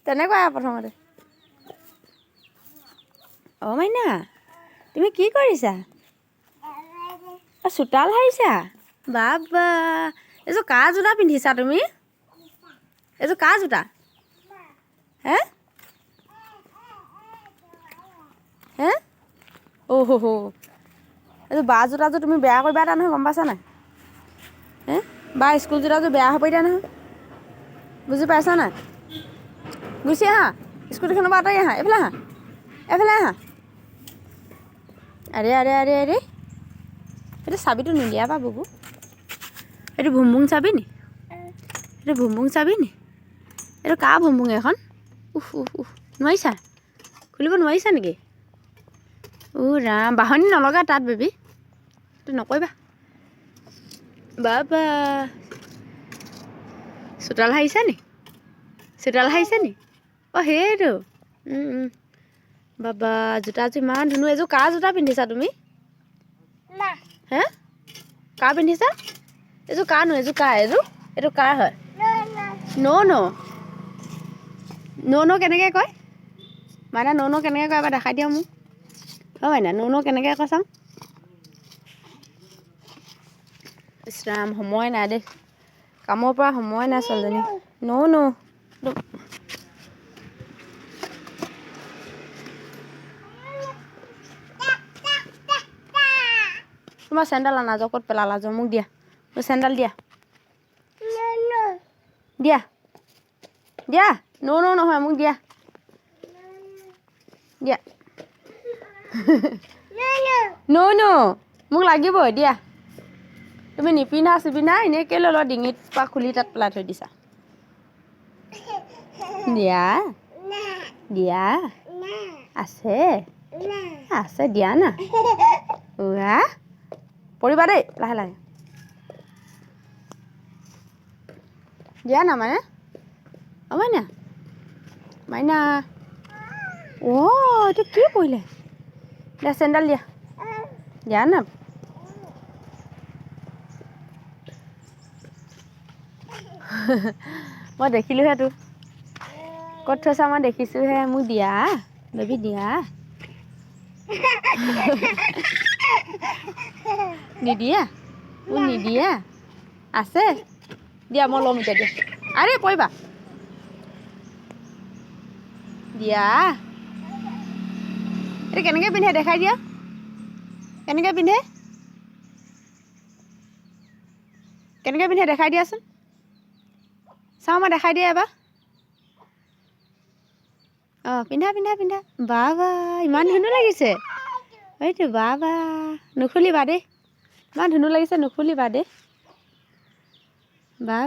তেনেকুৱাই প্ৰথমতে। অ' মাইনা তুমি কি কৰিছা? চোতাল সাৰিছা? বাবা এইযোৰ কাৰ জোতা পিন্ধিছা তুমি? এইযোৰ কাৰ জোতা? হে হে অ' হ এইযোৰ বা জোতাযোৰ তুমি বেয়া কৰিবা এটা নহয়, গম পাইছা নাই? হে বা স্কুল জোতাযোৰ বেয়া হ'ব এতিয়া নহয়, বুজি পাইছা নাই? গুচি আহা, স্কুটিখনৰ পৰা আঁতৰি আহা, এইফালে আহা, এইফালে আহা। আৰে আৰে আৰে আৰে এইটো চাবিটো নুলিয়াবা বুবু। এইটো ভুমভুং চাবি নি? এইটো ভুমভুং চাবি নি? এইটো কাৰ ভুমভুং এখন? নোৱাৰিছা? খুলিব নোৱাৰিছা নেকি? ৰাম বাহনি নলগা তাত বেবী, এইটো নকৰিবা। বাবা চোতাল সাৰিছা নি? চোতাল সাৰিছা নি? অ' সেইটো বাবা জোতাযোৰ ইমান ধুনীয়া। এইযোৰ কাৰ জোতা পিন্ধিছা তুমি? হে কাৰ পিন্ধিছা? এইযোৰ কাৰ নো? এইযোৰ কাৰ? এইটো কাৰ হয়? ন' কেনেকৈ কয়? মাইনা ন' কেনেকৈ কয় এবাৰ দেখাই দিয়া মোক। অ' মাইনা ন' কেনেকৈ কয় চাওঁ। ইছ ৰাম সময় নাই দেই, কামৰ পৰা সময় নাই ছোৱালীজনী। ন' তোমাৰ চেণ্ডেল আনা যাওক, ক'ত পেলালা যোৱা মোক দিয়া, মোৰ চেণ্ডেল দিয়া দিয়া দিয়া। ন' নহয় মোক দিয়া দিয়া। ন' মোক লাগিবই দিয়া। তুমি নিপিন্ধা চিপিন্ধা এনেই কেলৈ লোৱা ডিঙিত পৰা খুলি তাত পেলাই থৈ দিছা। দিয়া দিয়া আছে আছে দিয়া না। পৰিবা দেই লাহে লাহে। দিয়া না মাইনা, অ' মাইনা মাইনা অ' এইটো কি পৰিলে? দিয়া চেণ্ডেল দিয়া দিয়া না। মই দেখিলোঁহে তোৰ ক'ত থৈছা, মই দেখিছোঁহে। মোক দিয়া বেবী দিয়া। নিদিয়া মোক নিদিয়া, আছে দিয়া মই ল'ম এতিয়া দিয়া। আৰে পৰিবা দিয়া। এইটো কেনেকৈ পিন্ধে দেখাই দিয়া, কেনেকৈ পিন্ধে কেনেকৈ পিন্ধে দেখাই দিয়াচোন চাওঁ, মই দেখাই দিয়া এবাৰ। অঁ পিন্ধা পিন্ধা পিন্ধা। বা ইমান ধুনীয়া লাগিছে এইটো। বা নুখুলিবা দেই, ইমান ধুনীয়া লাগিছে, নুখুলিবা দেই। বা